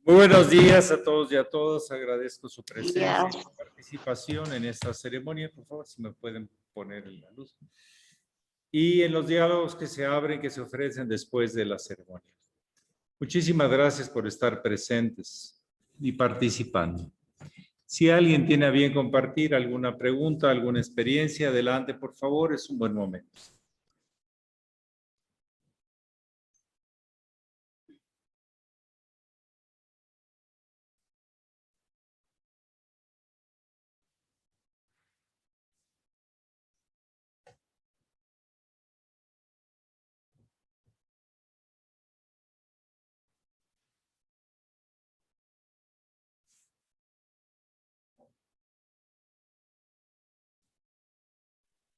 Muy buenos días a todos y a todas. Agradezco su presencia Días. y su participación en esta ceremonia. Por favor, si me pueden poner en la luz. Y en los diálogos que se abren, que se ofrecen después de la ceremonia. Muchísimas gracias por estar presentes y participando. Si alguien tiene a bien compartir alguna pregunta, alguna experiencia, adelante, por favor, es un buen momento.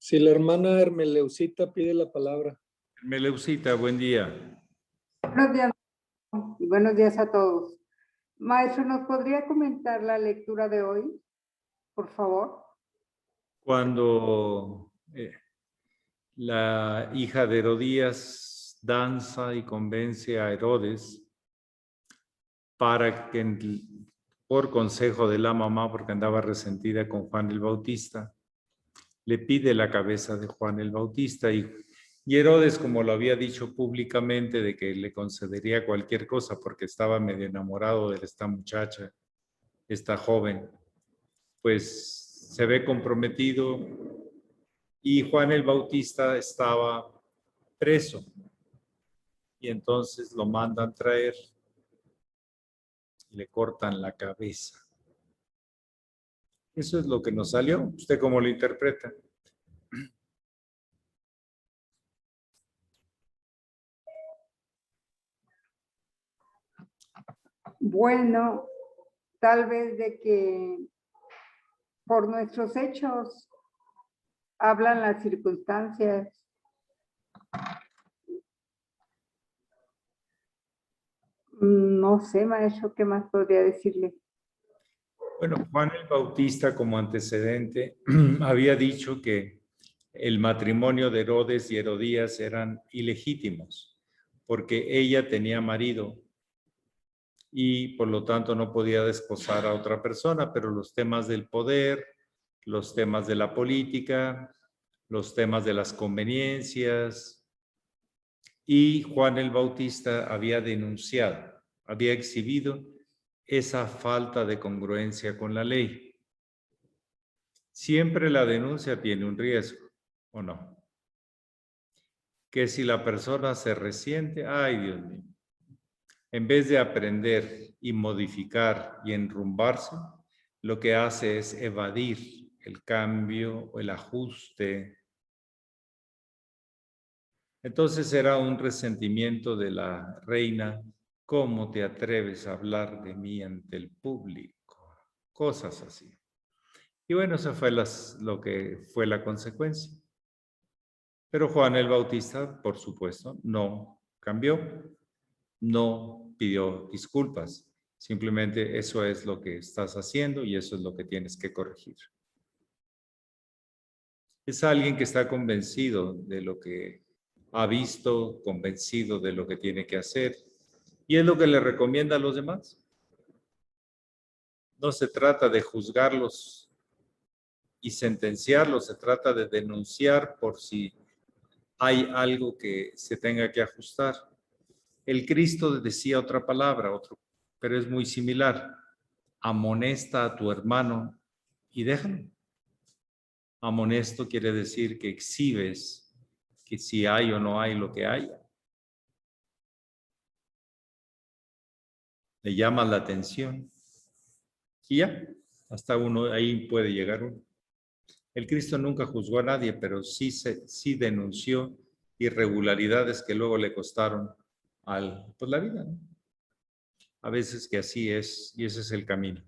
Si la hermana Hermeleucita pide la palabra. Meleucita, buen día. Buenos días y buenos días a todos. Maestro, ¿nos podría comentar la lectura de hoy, por favor? Cuando la hija de Herodías danza y convence a Herodes para que, por consejo de la mamá, porque andaba resentida con Juan el Bautista, le pide la cabeza de Juan el Bautista y Herodes, como lo había dicho públicamente, de que le concedería cualquier cosa porque estaba medio enamorado de esta muchacha, esta joven, pues se ve comprometido y Juan el Bautista estaba preso y entonces lo mandan traer y le cortan la cabeza. Eso es lo que nos salió. ¿Usted cómo lo interpreta? Bueno, tal vez de que por nuestros hechos hablan las circunstancias. No sé, maestro, ¿qué más podría decirle? Bueno, Juan el Bautista como antecedente había dicho que el matrimonio de Herodes y Herodías eran ilegítimos porque ella tenía marido y por lo tanto no podía desposar a otra persona, pero los temas del poder, los temas de la política, los temas de las conveniencias, y Juan el Bautista había denunciado, había exhibido esa falta de congruencia con la ley. Siempre la denuncia tiene un riesgo, ¿o no? Que si la persona se resiente, ¡ay, Dios mío! En vez de aprender y modificar y enrumbarse, lo que hace es evadir el cambio o el ajuste. Entonces era un resentimiento de la reina. ¿Cómo te atreves a hablar de mí ante el público? Cosas así. Y bueno, eso fue lo que fue la consecuencia. Pero Juan el Bautista, por supuesto, no cambió, no pidió disculpas. Simplemente eso es lo que estás haciendo y eso es lo que tienes que corregir. Es alguien que está convencido de lo que ha visto, convencido de lo que tiene que hacer y es lo que le recomienda a los demás. No se trata de juzgarlos y sentenciarlos, se trata de denunciar por si hay algo que se tenga que ajustar. El Cristo decía otra palabra, pero es muy similar. Amonesta a tu hermano y déjalo. Amonesto quiere decir que exhibes que si hay o no hay lo que haya. Le llamas la atención y ya, hasta uno ahí puede llegar uno. El Cristo nunca juzgó a nadie, pero sí denunció irregularidades que luego le costaron pues la vida, ¿no? A veces que así es, y ese es el camino.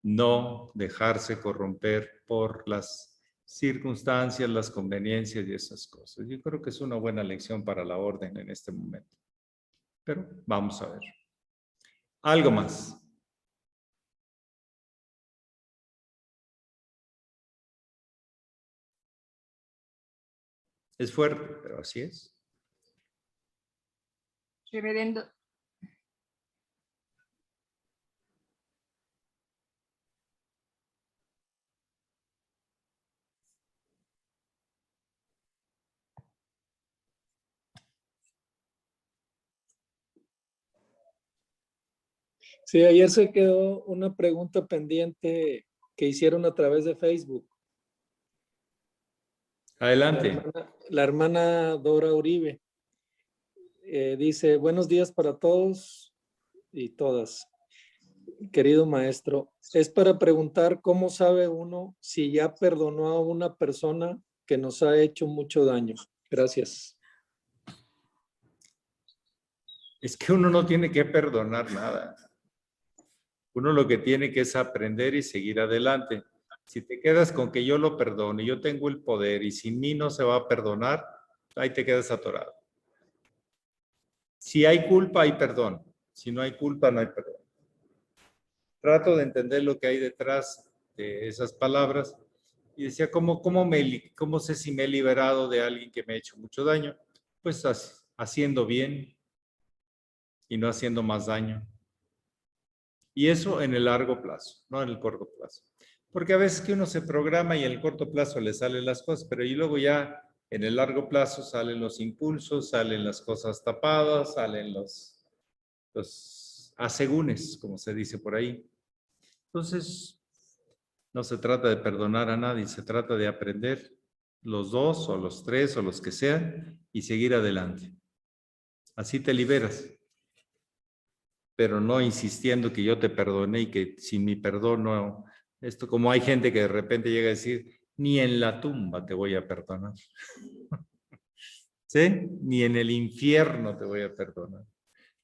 No dejarse corromper por las circunstancias, las conveniencias y esas cosas. Yo creo que es una buena lección para la orden en este momento. Pero vamos a ver. Algo más. Es fuerte, pero así es. Reverendo, Sí, ayer se quedó una pregunta pendiente que hicieron a través de Facebook. Adelante. La hermana Dora Uribe dice, buenos días para todos y todas. Querido maestro, es para preguntar cómo sabe uno si ya perdonó a una persona que nos ha hecho mucho daño. Gracias. Es que uno no tiene que perdonar nada. Uno lo que tiene que es aprender y seguir adelante. Si te quedas con que yo lo perdono y yo tengo el poder y sin mí no se va a perdonar, ahí te quedas atorado. Si hay culpa, hay perdón. Si no hay culpa, no hay perdón. Trato de entender lo que hay detrás de esas palabras y decía, ¿cómo sé si me he liberado de alguien que me ha hecho mucho daño? Pues haciendo bien y no haciendo más daño. Y eso en el largo plazo, no en el corto plazo. Porque a veces que uno se programa y en el corto plazo le salen las cosas, pero y luego ya en el largo plazo salen los impulsos, salen las cosas tapadas, salen los asegúnes, como se dice por ahí. Entonces, no se trata de perdonar a nadie, se trata de aprender los dos o los tres o los que sean y seguir adelante. Así te liberas, pero no insistiendo que yo te perdoné y que sin mi perdón no. Esto como hay gente que de repente llega a decir, ni en la tumba te voy a perdonar. ¿Sí? Ni en el infierno te voy a perdonar.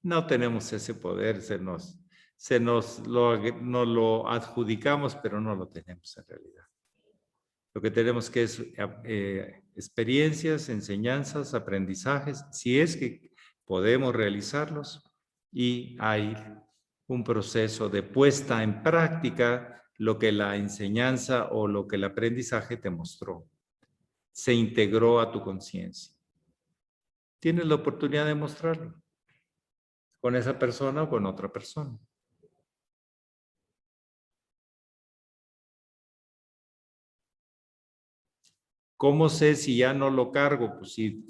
No tenemos ese poder, nos lo adjudicamos, pero no lo tenemos en realidad. Lo que tenemos que es experiencias, enseñanzas, aprendizajes, si es que podemos realizarlos, y hay un proceso de puesta en práctica lo que la enseñanza o lo que el aprendizaje te mostró. Se integró a tu conciencia. Tienes la oportunidad de mostrarlo con esa persona o con otra persona. ¿Cómo sé si ya no lo cargo? Pues si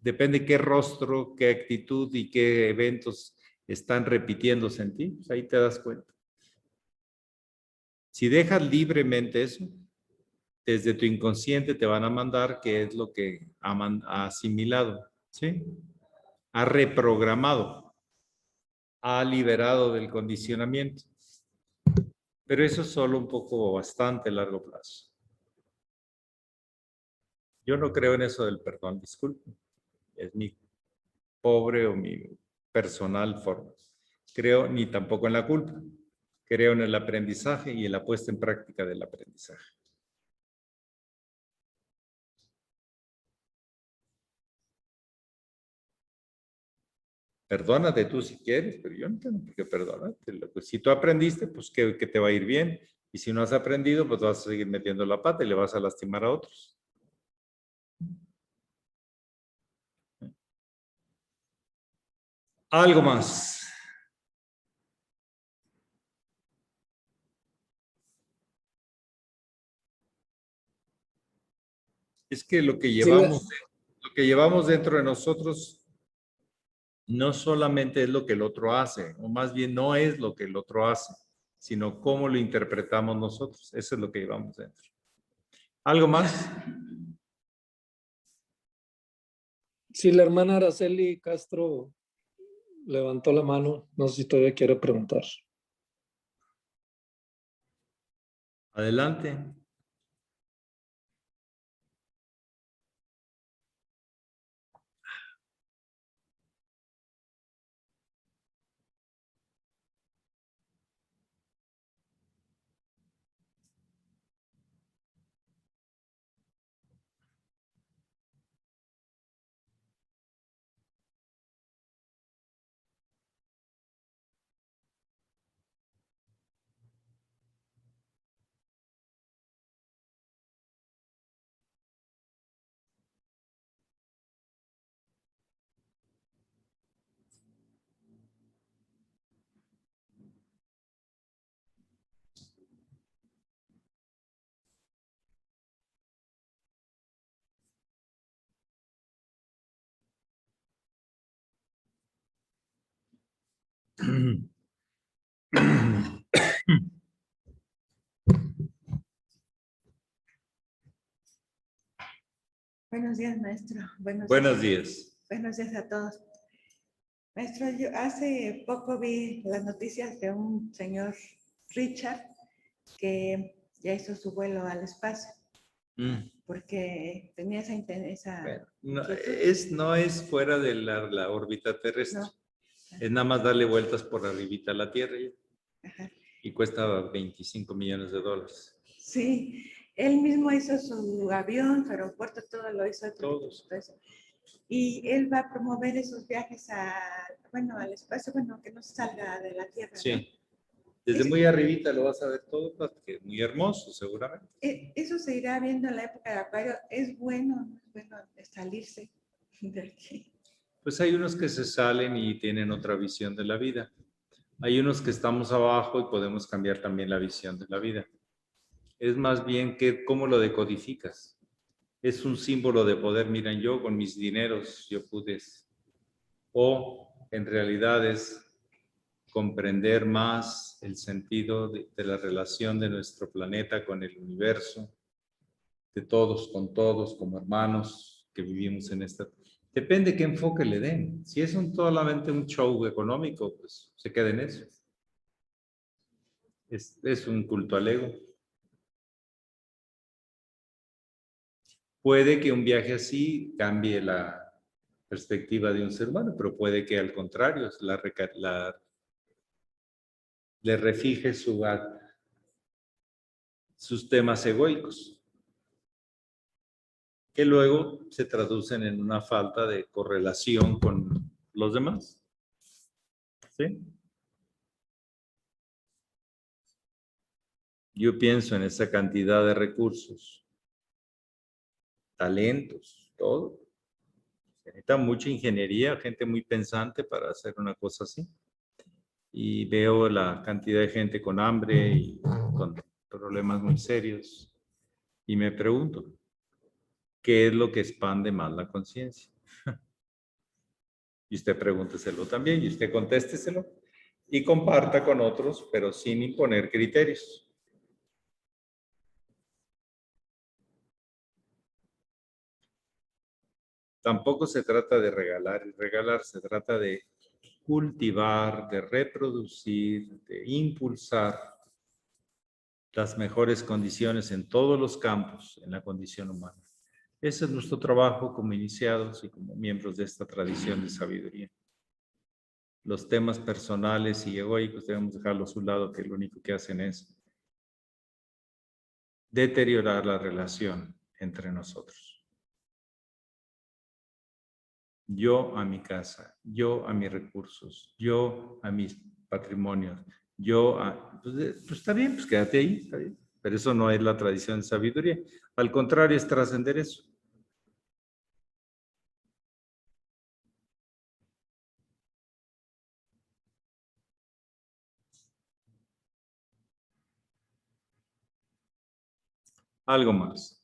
depende qué rostro, qué actitud y qué eventos están repitiéndose en ti, pues ahí te das cuenta. Si dejas libremente eso, desde tu inconsciente te van a mandar qué es lo que ha asimilado, ¿sí? Ha reprogramado, ha liberado del condicionamiento. Pero eso es solo un poco bastante largo plazo. Yo no creo en eso del perdón, disculpe. Es mi pobre o mi personal forma. Creo ni tampoco en la culpa. Creo en el aprendizaje y en la puesta en práctica del aprendizaje. Perdónate tú si quieres, pero yo no tengo por qué perdonarte. Pues, si tú aprendiste, pues que te va a ir bien. Y si no has aprendido, pues vas a seguir metiendo la pata y le vas a lastimar a otros. Algo más. Es que lo que llevamos dentro de nosotros no solamente es lo que el otro hace, o más bien no es lo que el otro hace, sino cómo lo interpretamos nosotros. Eso es lo que llevamos dentro. ¿Algo más? Sí, la hermana Araceli Castro levantó la mano. No sé si todavía quiere preguntar. Adelante. Buenos días, maestro. Buenos días. Buenos días a todos. Maestro, yo hace poco vi las noticias de un señor Richard que ya hizo su vuelo al espacio porque tenía esa Bueno, inquietud. no es fuera de la órbita terrestre. No. Es nada más darle vueltas por arribita a la Tierra Ajá. y cuesta $25 millones. Sí, él mismo hizo su avión, su aeropuerto, todo lo hizo. Todos. Y él va a promover esos viajes al espacio, que no salga de la Tierra. Sí. ¿No? Desde muy arribita lo vas a ver todo, porque es muy hermoso, seguramente. Eso se irá viendo en la época de Acuario. ¿Es bueno salirse de aquí? Pues hay unos que se salen y tienen otra visión de la vida. Hay unos que estamos abajo y podemos cambiar también la visión de la vida. Es más bien que cómo lo decodificas. Es un símbolo de poder. Miren, yo con mis dineros, yo pude. O en realidad es comprender más el sentido de la relación de nuestro planeta con el universo, de todos con todos, como hermanos que vivimos en esta. Depende qué enfoque le den. Si es solamente un show económico, pues se queda en eso. Es un culto al ego. Puede que un viaje así cambie la perspectiva de un ser humano, pero puede que al contrario le refije sus temas egoicos, que luego se traducen en una falta de correlación con los demás. ¿Sí? Yo pienso en esa cantidad de recursos, talentos, todo. Se necesita mucha ingeniería, gente muy pensante para hacer una cosa así. Y veo la cantidad de gente con hambre y con problemas muy serios. Y me pregunto, ¿qué es lo que expande más la conciencia? Y usted pregúnteselo también y usted contésteselo y comparta con otros, pero sin imponer criterios. Tampoco se trata de regalar y regalar, se trata de cultivar, de reproducir, de impulsar las mejores condiciones en todos los campos en la condición humana. Ese es nuestro trabajo como iniciados y como miembros de esta tradición de sabiduría. Los temas personales y egoicos debemos dejarlos a un lado, que lo único que hacen es deteriorar la relación entre nosotros. Yo a mi casa, yo a mis recursos, yo a mis patrimonios, yo a... Pues está bien, pues quédate ahí, está bien. Pero eso no es la tradición de sabiduría. Al contrario, es trascender eso. Algo más.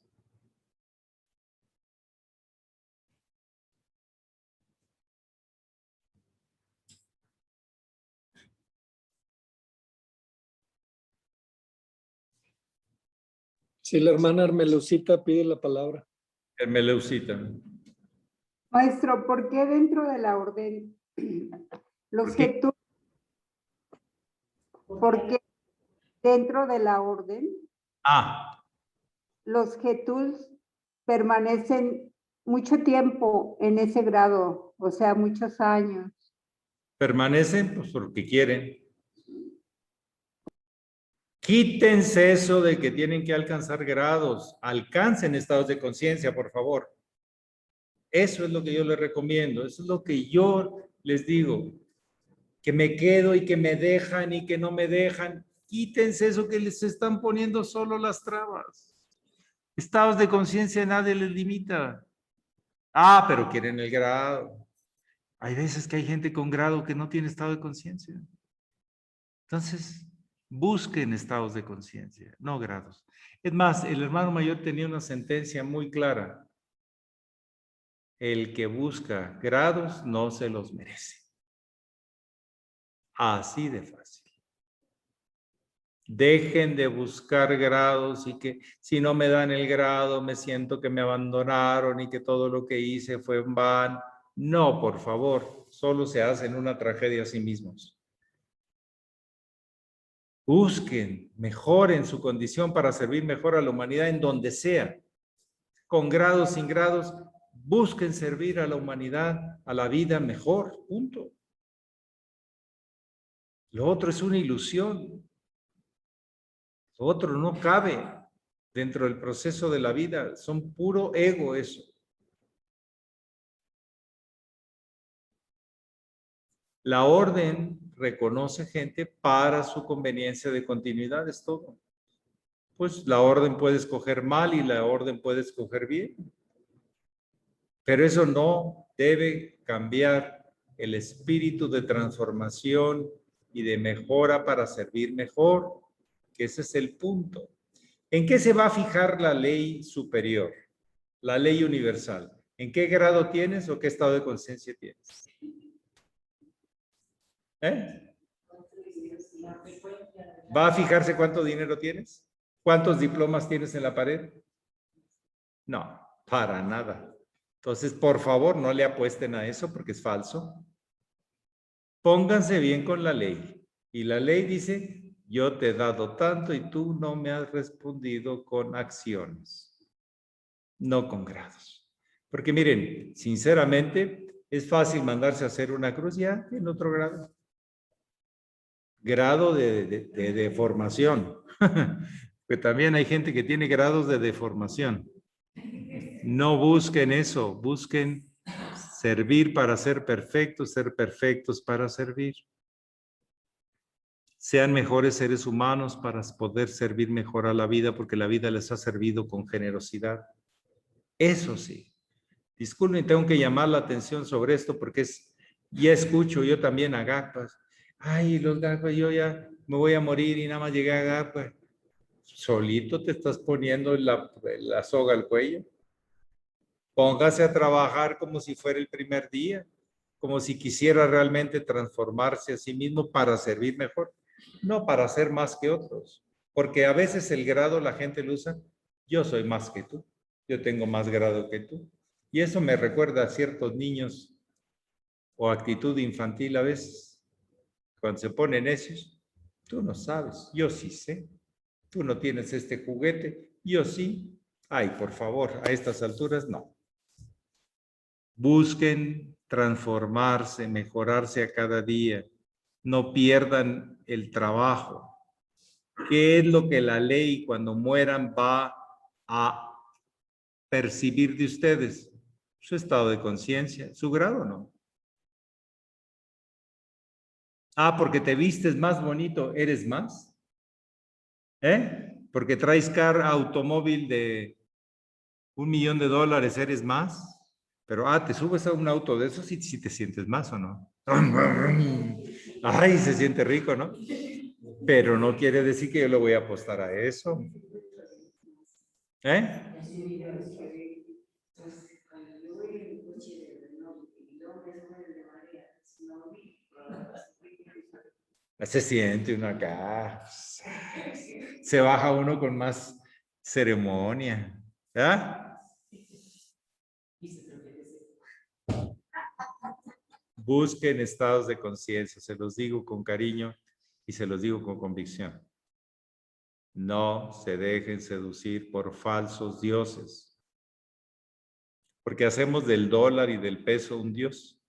Sí, la hermana Armelucita pide la palabra. Meleucita. Maestro, ¿por qué dentro de la orden los Getuls, por qué dentro de la orden los Getuls permanecen mucho tiempo en ese grado, o sea, muchos años? Permanecen pues porque quieren. Quítense eso de que tienen que alcanzar grados. Alcancen estados de conciencia, por favor. Eso es lo que yo les recomiendo. Eso es lo que yo les digo. Que me quedo y que me dejan y que no me dejan. Quítense eso que les están poniendo solo las trabas. Estados de conciencia nadie les limita. Pero quieren el grado. Hay veces que hay gente con grado que no tiene estado de conciencia. Entonces, busquen estados de conciencia, no grados. Es más, el hermano mayor tenía una sentencia muy clara. El que busca grados no se los merece. Así de fácil. Dejen de buscar grados y que si no me dan el grado me siento que me abandonaron y que todo lo que hice fue en vano. No, por favor, solo se hacen una tragedia a sí mismos. Busquen, mejoren su condición para servir mejor a la humanidad en donde sea. Con grados, sin grados, busquen servir a la humanidad, a la vida mejor, punto. Lo otro es una ilusión. Lo otro no cabe dentro del proceso de la vida. Son puro ego eso. La orden reconoce gente para su conveniencia de continuidad, es todo. Pues la orden puede escoger mal y la orden puede escoger bien. Pero eso no debe cambiar el espíritu de transformación y de mejora para servir mejor, que ese es el punto. ¿En qué se va a fijar la ley superior? La ley universal. ¿En qué grado tienes o qué estado de conciencia tienes? ¿Va a fijarse cuánto dinero tienes? ¿Cuántos diplomas tienes en la pared? No, para nada. Entonces, por favor, no le apuesten a eso porque es falso. Pónganse bien con la ley. Y la ley dice, yo te he dado tanto y tú no me has respondido con acciones, no con grados. Porque miren, sinceramente, es fácil mandarse a hacer una cruz ya en otro grado. Grado de deformación. Que también hay gente que tiene grados de deformación. No busquen eso, busquen servir para ser perfectos para servir. Sean mejores seres humanos para poder servir mejor a la vida, porque la vida les ha servido con generosidad. Eso sí. Disculpen, tengo que llamar la atención sobre esto porque ya escucho yo también a GACPAS. Ay, los GACPAS, yo ya me voy a morir y nada más llegué a GACPAS. Solito te estás poniendo la soga al cuello. Póngase a trabajar como si fuera el primer día, como si quisiera realmente transformarse a sí mismo para servir mejor, no para ser más que otros. Porque a veces el grado la gente lo usa, yo soy más que tú, yo tengo más grado que tú. Y eso me recuerda a ciertos niños o actitud infantil a veces, cuando se ponen necios. Tú no sabes, yo sí sé. Tú no tienes este juguete, yo sí. Ay, por favor, a estas alturas no. Busquen transformarse, mejorarse a cada día. No pierdan el trabajo. ¿Qué es lo que la ley cuando mueran va a percibir de ustedes? Su estado de conciencia, su grado, ¿no? Ah, porque te vistes más bonito, ¿eres más? Porque traes automóvil de $1,000,000, ¿eres más? Pero, te subes a un auto de esos y si te sientes más o no. Ay, se siente rico, ¿no? Pero no quiere decir que yo le voy a apostar a eso. Se siente uno acá. Se baja uno con más ceremonia. Busquen estados de conciencia, se los digo con cariño y se los digo con convicción. No se dejen seducir por falsos dioses, porque hacemos del dólar y del peso un dios,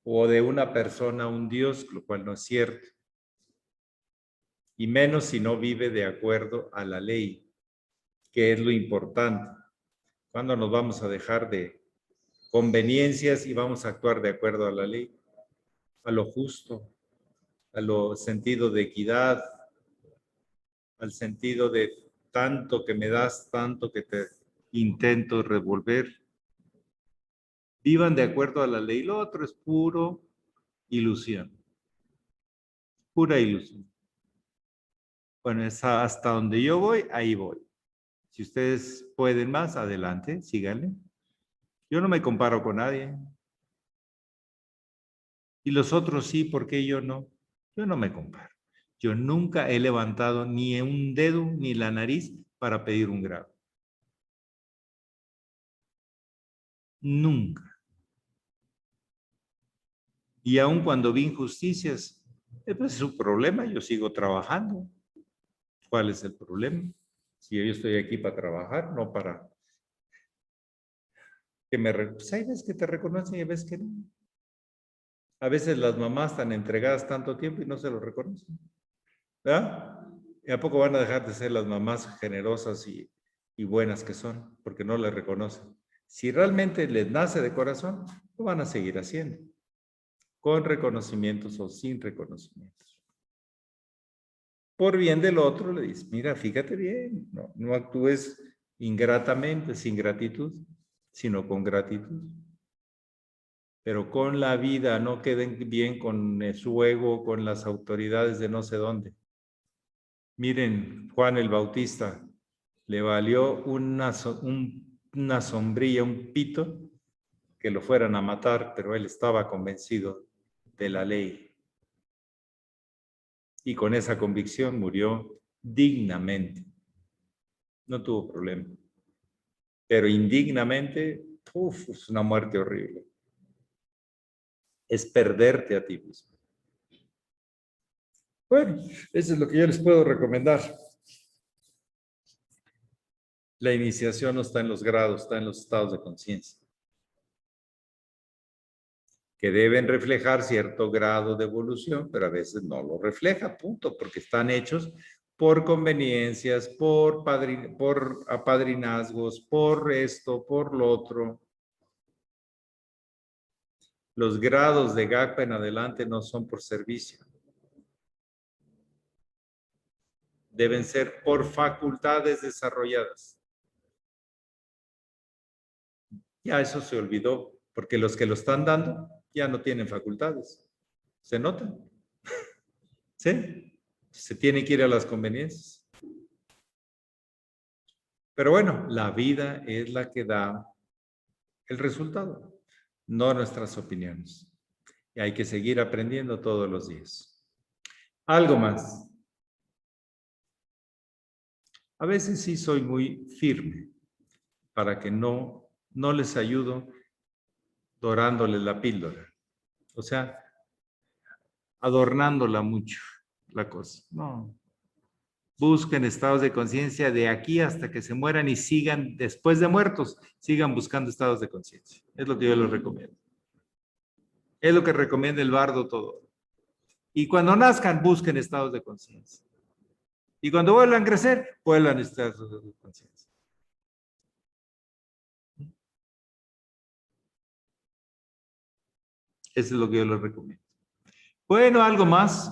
o de una persona un dios, lo cual no es cierto. Y menos si no vive de acuerdo a la ley, que es lo importante. ¿Cuándo nos vamos a dejar de conveniencias y vamos a actuar de acuerdo a la ley? A lo justo, a lo sentido de equidad, al sentido de tanto que me das, tanto que te intento revolver. Vivan de acuerdo a la ley. Lo otro es puro ilusión. Pura ilusión. Bueno, es hasta donde yo voy, ahí voy. Si ustedes pueden más, adelante, síganle. Yo no me comparo con nadie. Y los otros sí, ¿por qué yo no? Yo no me comparo. Yo nunca he levantado ni un dedo ni la nariz para pedir un grado. Nunca. Y aun cuando vi injusticias, pues es su problema, yo sigo trabajando. ¿Cuál es el problema? Si yo estoy aquí para trabajar, no para que me... Pues hay veces que te reconocen y hay veces que no. A veces las mamás están entregadas tanto tiempo y no se lo reconocen. ¿Verdad? ¿Y a poco van a dejar de ser las mamás generosas y buenas que son? Porque no les reconocen. Si realmente les nace de corazón, lo van a seguir haciendo. Con reconocimientos o sin reconocimientos. Por bien del otro le dices, mira, fíjate bien, no actúes ingratamente, sin gratitud, sino con gratitud. Pero con la vida, no queden bien con su ego, con las autoridades de no sé dónde. Miren, Juan el Bautista, le valió una sombrilla, un pito, que lo fueran a matar, pero él estaba convencido de la ley. Y con esa convicción murió dignamente. No tuvo problema. Pero indignamente, es una muerte horrible. Es perderte a ti mismo. Bueno, eso es lo que yo les puedo recomendar. La iniciación no está en los grados, está en los estados de conciencia, que deben reflejar cierto grado de evolución, pero a veces no lo refleja, punto, porque están hechos por conveniencias, por apadrinazgos, por esto, por lo otro. Los grados de GACPA en adelante no son por servicio. Deben ser por facultades desarrolladas. Ya eso se olvidó, porque los que lo están dando ya no tienen facultades. ¿Se nota? ¿Sí? Se tiene que ir a las conveniencias. Pero bueno, la vida es la que da el resultado, no nuestras opiniones. Y hay que seguir aprendiendo todos los días. Algo más. A veces sí soy muy firme para que no les ayudo dorándoles la píldora. O sea, adornándola mucho la cosa. No. Busquen estados de conciencia de aquí hasta que se mueran y sigan, después de muertos, sigan buscando estados de conciencia. Es lo que yo les recomiendo. Es lo que recomienda el bardo todo. Y cuando nazcan, busquen estados de conciencia. Y cuando vuelvan a crecer, vuelvan a estados de conciencia. Eso es lo que yo les recomiendo. Bueno, algo más.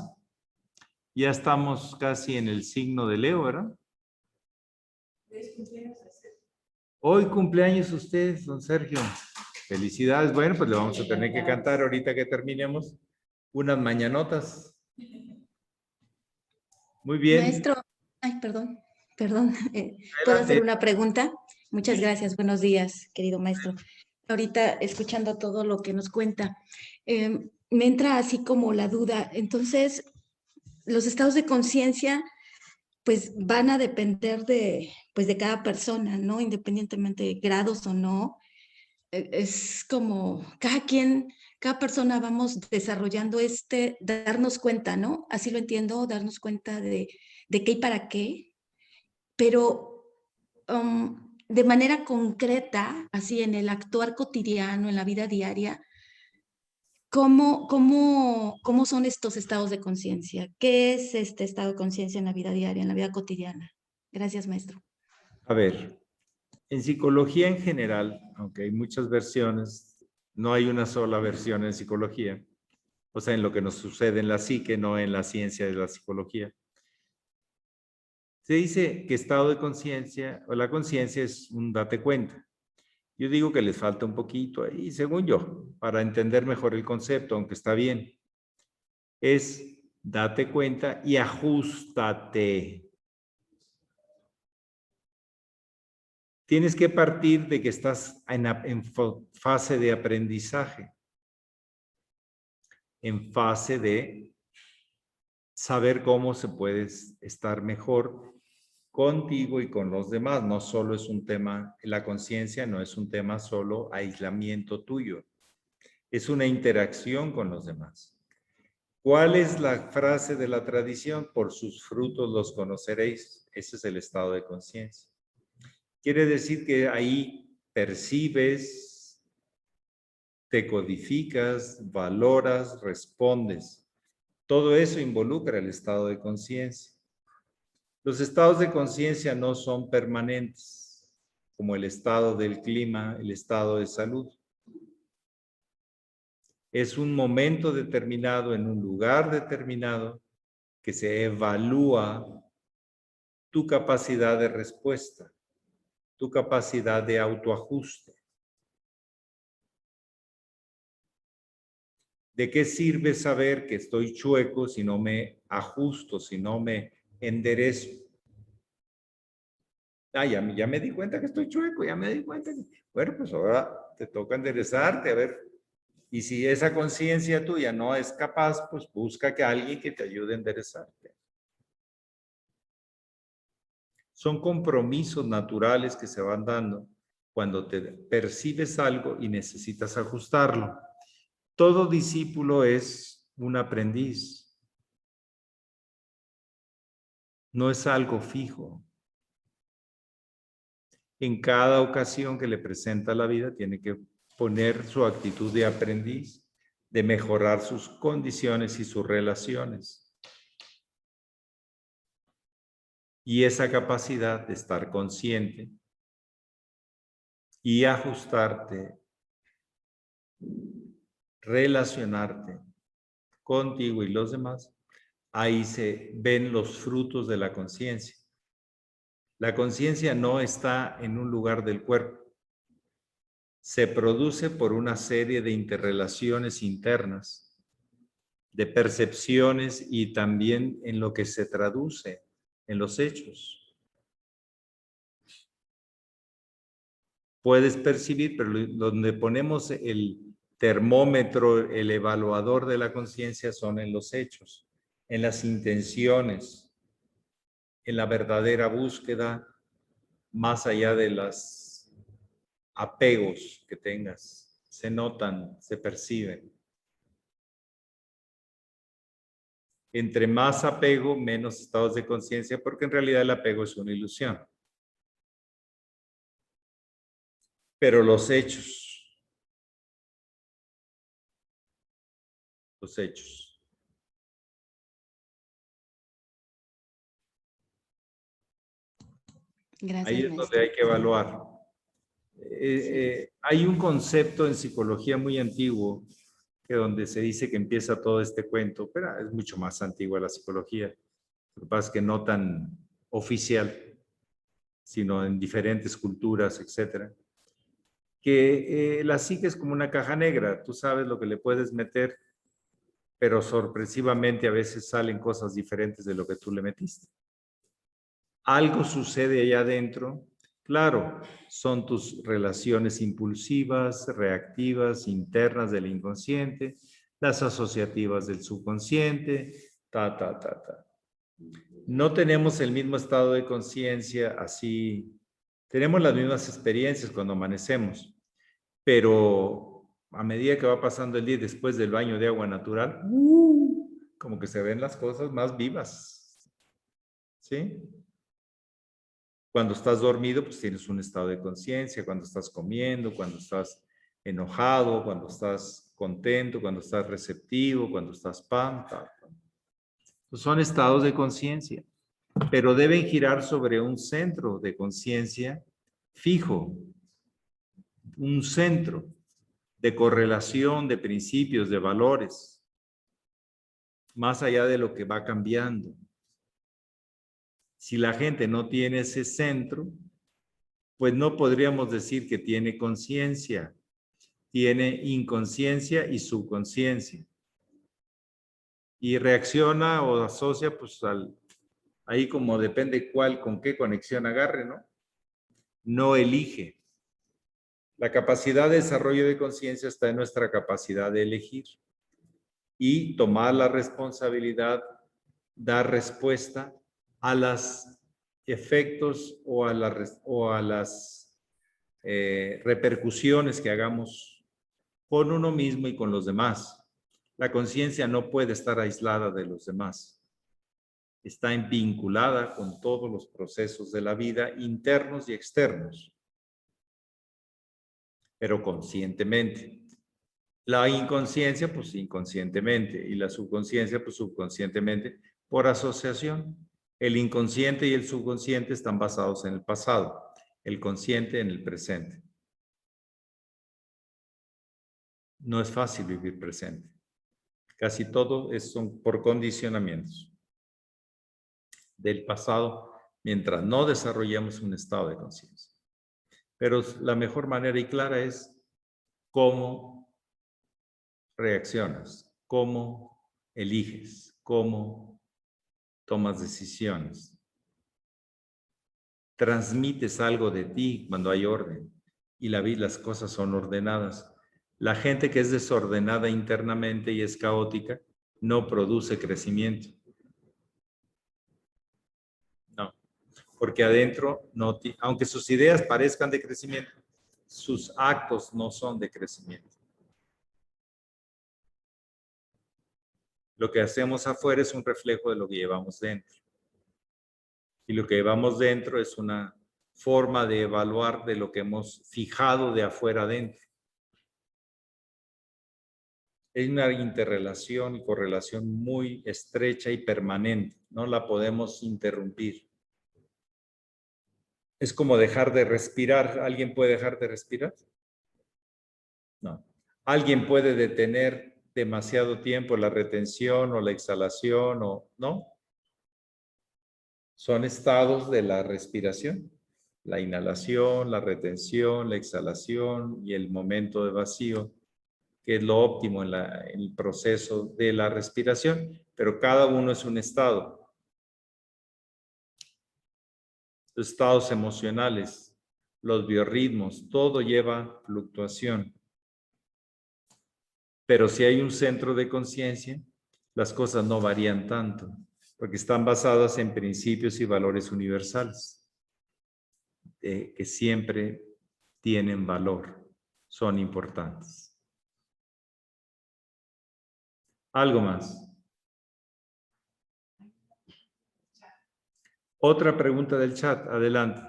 Ya estamos casi en el signo de Leo, ¿verdad? Hoy cumpleaños usted, don Sergio. Felicidades. Bueno, pues le vamos a tener que cantar ahorita que terminemos unas mañanotas. Muy bien. Maestro, ay, perdón, ¿puedo hacer una pregunta? Muchas gracias, buenos días, querido maestro. Ahorita escuchando todo lo que nos cuenta, me entra así como la duda. Entonces, los estados de conciencia pues van a depender pues de cada persona, ¿no? Independientemente de grados o no. Es como cada persona vamos desarrollando darnos cuenta, ¿no? Así lo entiendo, darnos cuenta de qué y para qué, pero de manera concreta, así en el actuar cotidiano, en la vida diaria, ¿cómo son estos estados de conciencia? ¿Qué es este estado de conciencia en la vida diaria, en la vida cotidiana? Gracias, maestro. A ver, en psicología en general, aunque hay muchas versiones, no hay una sola versión en psicología. O sea, en lo que nos sucede en la psique, no en la ciencia de la psicología. Se dice que estado de conciencia o la conciencia es un date cuenta. Yo digo que les falta un poquito ahí, según yo, para entender mejor el concepto, aunque está bien. Es date cuenta y ajústate. Tienes que partir de que estás en fase de aprendizaje, en fase de saber cómo se puede estar mejor contigo y con los demás. No solo es un tema, la conciencia no es un tema solo aislamiento tuyo, es una interacción con los demás. ¿Cuál es la frase de la tradición? Por sus frutos los conoceréis. Ese es el estado de conciencia. Quiere decir que ahí percibes, te codificas, valoras, respondes. Todo eso involucra el estado de conciencia. Los estados de conciencia no son permanentes, como el estado del clima, el estado de salud. Es un momento determinado, en un lugar determinado, que se evalúa tu capacidad de respuesta, tu capacidad de autoajuste. ¿De qué sirve saber que estoy chueco si no me ajusto, si no me enderezo? Ya me di cuenta que estoy chueco, ya me di cuenta. Bueno, pues ahora te toca enderezarte, a ver. Y si esa conciencia tuya no es capaz, pues busca que alguien que te ayude a enderezarte. Son compromisos naturales que se van dando cuando te percibes algo y necesitas ajustarlo. Todo discípulo es un aprendiz. No es algo fijo. En cada ocasión que le presenta la vida, tiene que poner su actitud de aprendiz, de mejorar sus condiciones y sus relaciones. Y esa capacidad de estar consciente y ajustarte, relacionarte contigo y los demás, ahí se ven los frutos de la conciencia. La conciencia no está en un lugar del cuerpo. Se produce por una serie de interrelaciones internas, de percepciones y también en lo que se traduce en los hechos. Puedes percibir, pero donde ponemos el termómetro, el evaluador de la conciencia son en los hechos, en las intenciones, en la verdadera búsqueda, más allá de los apegos que tengas. Se notan, se perciben. Entre más apego, menos estados de conciencia, porque en realidad el apego es una ilusión. Pero los hechos. Gracias, Ahí es maestro. donde hay que evaluar. Hay un concepto en psicología muy antiguo, que donde se dice que empieza todo este cuento, pero es mucho más antigua la psicología. Lo que pasa es que no tan oficial, sino en diferentes culturas, etcétera. Que la psique es como una caja negra, tú sabes lo que le puedes meter, pero sorpresivamente a veces salen cosas diferentes de lo que tú le metiste. Algo sucede allá adentro, claro, son tus relaciones impulsivas, reactivas, internas del inconsciente, las asociativas del subconsciente, No tenemos el mismo estado de conciencia así, tenemos las mismas experiencias cuando amanecemos, pero a medida que va pasando el día después del baño de agua natural, como que se ven las cosas más vivas, ¿sí? Cuando estás dormido, pues tienes un estado de conciencia, cuando estás comiendo, cuando estás enojado, cuando estás contento, cuando estás receptivo, cuando estás Son estados de conciencia, pero deben girar sobre un centro de conciencia fijo, un centro de correlación de principios, de valores, más allá de lo que va cambiando. Si la gente no tiene ese centro, pues no podríamos decir que tiene conciencia. Tiene inconsciencia y subconsciencia. Y reacciona o asocia, pues ahí como depende con qué conexión agarre, ¿no? No elige. La capacidad de desarrollo de conciencia está en nuestra capacidad de elegir y tomar la responsabilidad dar respuesta a los efectos o a las repercusiones que hagamos con uno mismo y con los demás. La conciencia no puede estar aislada de los demás. Está vinculada con todos los procesos de la vida, internos y externos, pero conscientemente. La inconsciencia, pues inconscientemente, y la subconsciencia, pues subconscientemente, por asociación. El inconsciente y el subconsciente están basados en el pasado, el consciente en el presente. No es fácil vivir presente. Casi todo son por condicionamientos del pasado, mientras no desarrollemos un estado de conciencia. Pero la mejor manera y clara es cómo reaccionas, cómo eliges, cómo tomas decisiones. Transmites algo de ti cuando hay orden y las cosas son ordenadas. La gente que es desordenada internamente y es caótica no produce crecimiento. No, porque adentro, aunque sus ideas parezcan de crecimiento, sus actos no son de crecimiento. Lo que hacemos afuera es un reflejo de lo que llevamos dentro. Y lo que llevamos dentro es una forma de evaluar de lo que hemos fijado de afuera adentro. Es una interrelación y correlación muy estrecha y permanente. No la podemos interrumpir. Es como dejar de respirar. ¿Alguien puede dejar de respirar? No. ¿Alguien puede detener demasiado tiempo la retención o la exhalación o no? Son estados de la respiración. La inhalación, la retención, la exhalación y el momento de vacío, que es lo óptimo en el proceso de la respiración, pero cada uno es un estado. Los estados emocionales, los biorritmos, todo lleva fluctuación. Pero si hay un centro de conciencia, las cosas no varían tanto, porque están basadas en principios y valores universales, que siempre tienen valor, son importantes. ¿Algo más? Otra pregunta del chat, adelante.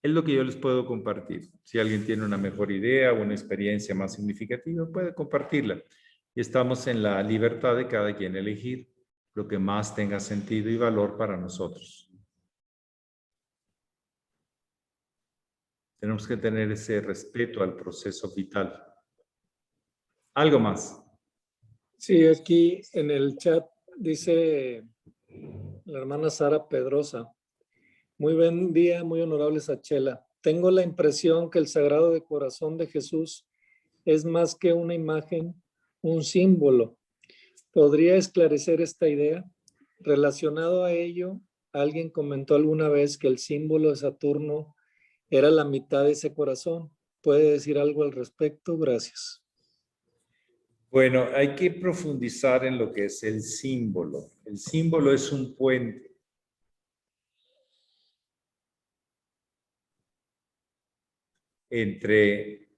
Es lo que yo les puedo compartir. Si alguien tiene una mejor idea o una experiencia más significativa, puede compartirla. Y estamos en la libertad de cada quien elegir lo que más tenga sentido y valor para nosotros. Tenemos que tener ese respeto al proceso vital. ¿Algo más? Sí, aquí en el chat dice la hermana Sara Pedrosa. Muy buen día, muy honorable Sachela. Tengo la impresión que el Sagrado de Corazón de Jesús es más que una imagen, un símbolo. ¿Podría esclarecer esta idea? Relacionado a ello, alguien comentó alguna vez que el símbolo de Saturno era la mitad de ese corazón. ¿Puede decir algo al respecto? Gracias. Bueno, hay que profundizar en lo que es el símbolo. El símbolo es un puente. Entre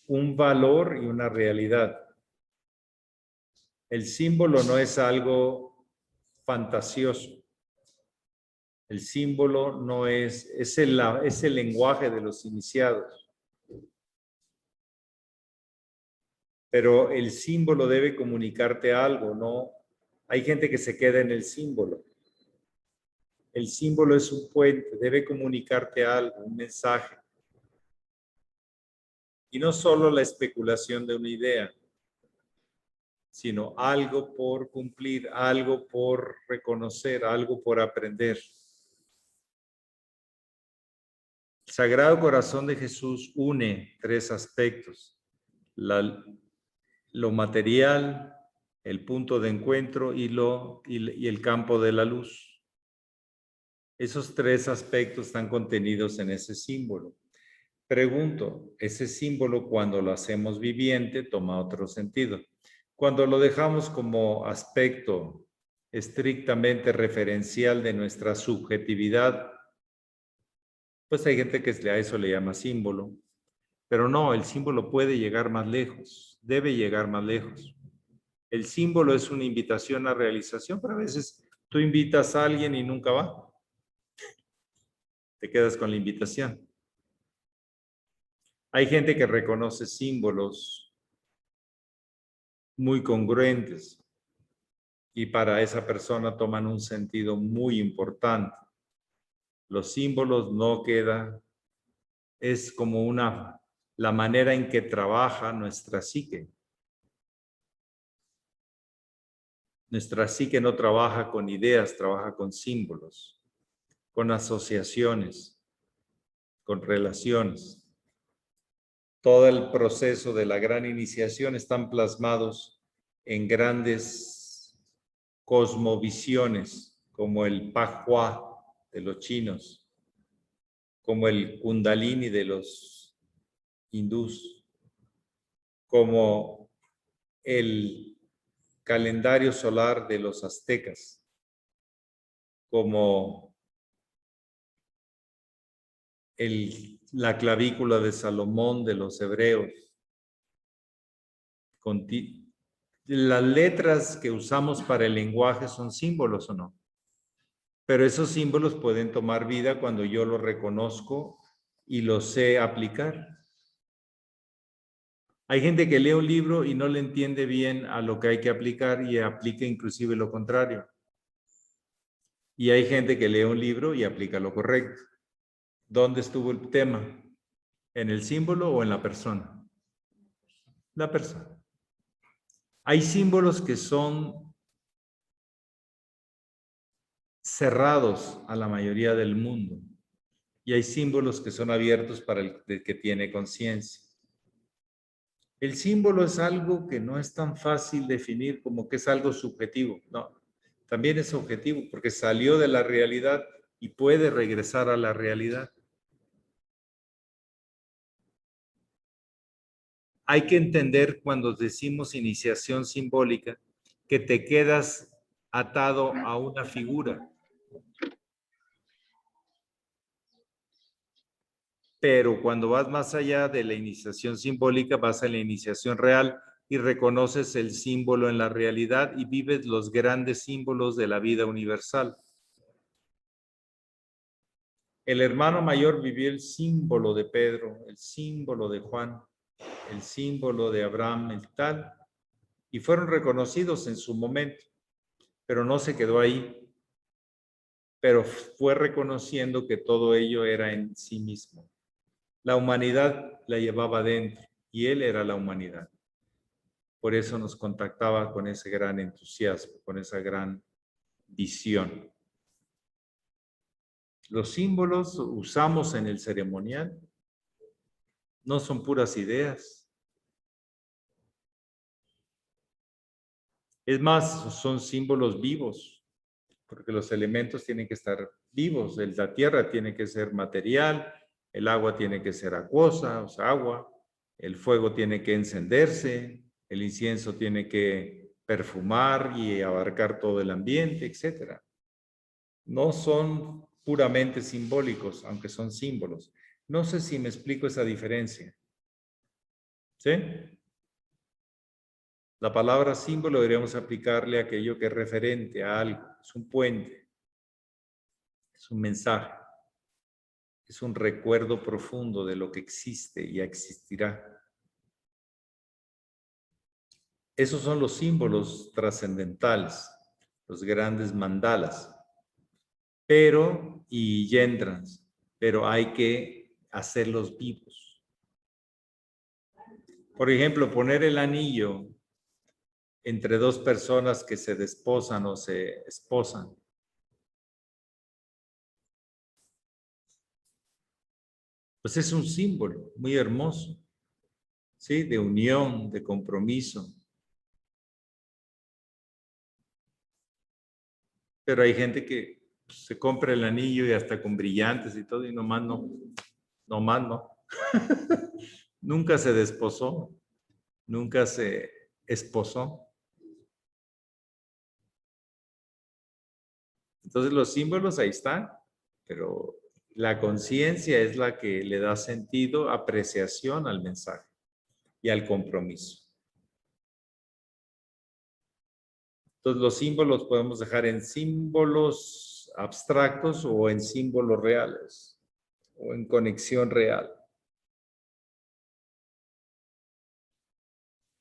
un valor y una realidad. El símbolo no es algo fantasioso. El símbolo no es el lenguaje de los iniciados. Pero el símbolo debe comunicarte algo, ¿no? Hay gente que se queda en el símbolo. El símbolo es un puente, debe comunicarte algo, un mensaje. Y no solo la especulación de una idea, sino algo por cumplir, algo por reconocer, algo por aprender. El Sagrado Corazón de Jesús une tres aspectos: lo material, el punto de encuentro y el campo de la luz. Esos tres aspectos están contenidos en ese símbolo. Pregunto, ese símbolo cuando lo hacemos viviente toma otro sentido. Cuando lo dejamos como aspecto estrictamente referencial de nuestra subjetividad, pues hay gente que a eso le llama símbolo. Pero no, el símbolo puede llegar más lejos, debe llegar más lejos. El símbolo es una invitación a realización, pero a veces tú invitas a alguien y nunca va. Te quedas con la invitación. Hay gente que reconoce símbolos muy congruentes y para esa persona toman un sentido muy importante. Los símbolos no quedan, es como la manera en que trabaja nuestra psique. Nuestra psique no trabaja con ideas, trabaja con símbolos, con asociaciones, con relaciones. Todo el proceso de la gran iniciación están plasmados en grandes cosmovisiones, como el Pahua de los chinos, como el Kundalini de los hindús, como el calendario solar de los aztecas, como la clavícula de Salomón de los hebreos. Las letras que usamos para el lenguaje son símbolos o no, pero esos símbolos pueden tomar vida cuando yo los reconozco y los sé aplicar. Hay gente que lee un libro y no le entiende bien a lo que hay que aplicar y aplica inclusive lo contrario. Y hay gente que lee un libro y aplica lo correcto. ¿Dónde estuvo el tema? ¿En el símbolo o en la persona? La persona. Hay símbolos que son cerrados a la mayoría del mundo y hay símbolos que son abiertos para el que tiene conciencia. El símbolo es algo que no es tan fácil definir como que es algo subjetivo. No, también es objetivo porque salió de la realidad y puede regresar a la realidad. Hay que entender cuando decimos iniciación simbólica que te quedas atado a una figura. Pero cuando vas más allá de la iniciación simbólica, vas a la iniciación real y reconoces el símbolo en la realidad y vives los grandes símbolos de la vida universal. El hermano mayor vivió el símbolo de Pedro, el símbolo de Juan, el símbolo de Abraham, el tal, y fueron reconocidos en su momento, pero no se quedó ahí, pero fue reconociendo que todo ello era en sí mismo. La humanidad la llevaba dentro y él era la humanidad. Por eso nos contactaba con ese gran entusiasmo, con esa gran visión. Los símbolos usamos en el ceremonial no son puras ideas. Es más, son símbolos vivos, porque los elementos tienen que estar vivos. La tierra tiene que ser material, el agua tiene que ser acuosa, o sea, agua, el fuego tiene que encenderse, el incienso tiene que perfumar y abarcar todo el ambiente, etc. No son puramente simbólicos, aunque son símbolos. No sé si me explico esa diferencia. ¿Sí? La palabra símbolo deberíamos aplicarle a aquello que es referente a algo. Es un puente. Es un mensaje. Es un recuerdo profundo de lo que existe y existirá. Esos son los símbolos trascendentales, los grandes mandalas, y yendras, pero hay que hacerlos vivos. Por ejemplo, poner el anillo entre dos personas que se desposan o se esposan. Pues es un símbolo muy hermoso, ¿sí? De unión, de compromiso. Pero hay gente que se compra el anillo y hasta con brillantes y todo y nomás no. Nunca se desposó, nunca se esposó. Entonces los símbolos ahí están, pero la conciencia es la que le da sentido, apreciación al mensaje y al compromiso. Entonces los símbolos podemos dejar en símbolos abstractos o en símbolos reales o en conexión real.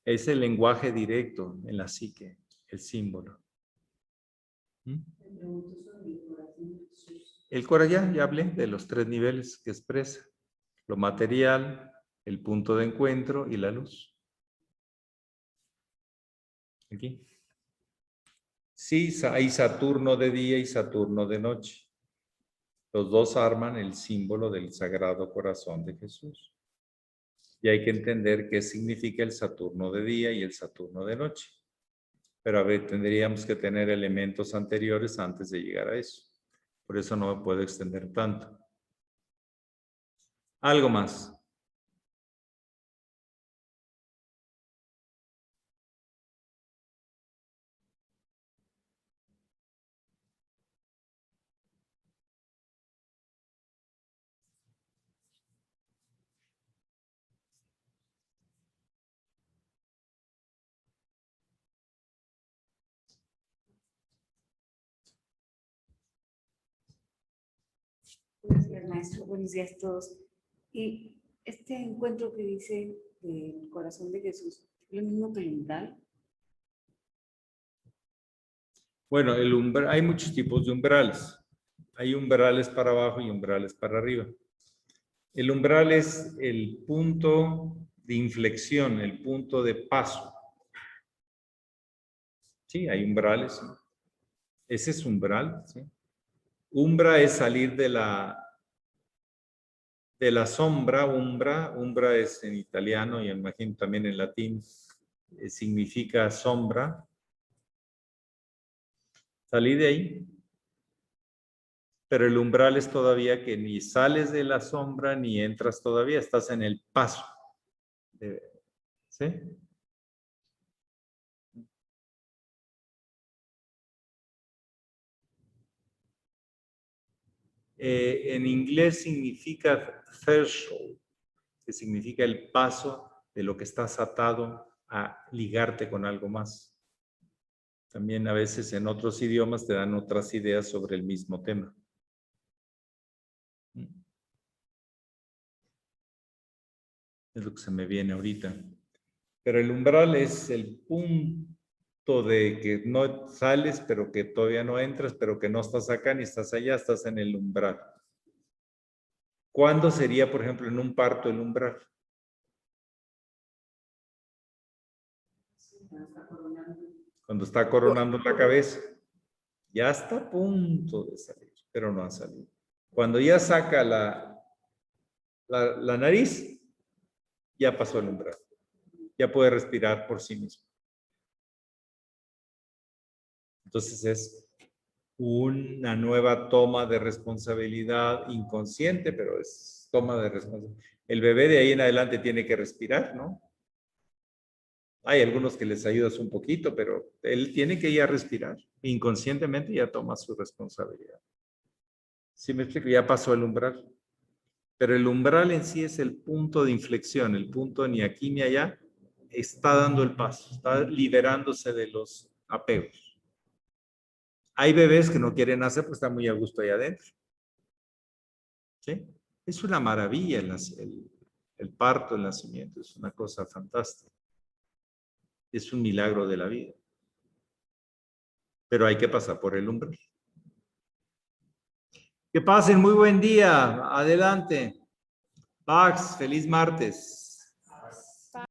Es el lenguaje directo en la psique, el símbolo. El corazón, ya hablé de los 3 niveles que expresa. Lo material, el punto de encuentro y la luz. Aquí. Sí, hay Saturno de día y Saturno de noche. Los dos arman el símbolo del Sagrado Corazón de Jesús. Y hay que entender qué significa el Saturno de día y el Saturno de noche. Pero a ver, tendríamos que tener elementos anteriores antes de llegar a eso. Por eso no me puedo extender tanto. ¿Algo más? Buenos días, maestro. Buenos días a todos. Y este encuentro que dice del corazón de Jesús, ¿es lo mismo que el umbral? Bueno, el umbral, hay muchos tipos de umbrales. Hay umbrales para abajo y umbrales para arriba. El umbral es el punto de inflexión, el punto de paso. Sí, hay umbrales. Ese es umbral. ¿Sí? Umbra es salir de la sombra, umbra es en italiano y imagino también en latín, significa sombra. Salí de ahí. Pero el umbral es todavía que ni sales de la sombra ni entras todavía, estás en el paso. ¿Sí? En inglés significa threshold, que significa el paso de lo que estás atado a ligarte con algo más. También a veces en otros idiomas te dan otras ideas sobre el mismo tema. Es lo que se me viene ahorita. Pero el umbral es el punto de que no sales, pero que todavía no entras, pero que no estás acá ni estás allá, estás en el umbral. ¿Cuándo sería, por ejemplo, en un parto el umbral? Cuando está coronando la cabeza. Ya está a punto de salir, pero no ha salido. Cuando ya saca la nariz, ya pasó el umbral. Ya puede respirar por sí mismo. Entonces es una nueva toma de responsabilidad inconsciente, pero es toma de responsabilidad. El bebé de ahí en adelante tiene que respirar, ¿no? Hay algunos que les ayudas un poquito, pero él tiene que ya respirar. Inconscientemente ya toma su responsabilidad. ¿Sí me explico? Ya pasó el umbral. Pero el umbral en sí es el punto de inflexión, el punto ni aquí ni allá. Está dando el paso, está liberándose de los apegos. Hay bebés que no quieren nacer porque están muy a gusto ahí adentro. ¿Sí? Es una maravilla el parto, el nacimiento, es una cosa fantástica. Es un milagro de la vida. Pero hay que pasar por el umbral. Que pasen muy buen día. Adelante. Pax, feliz martes.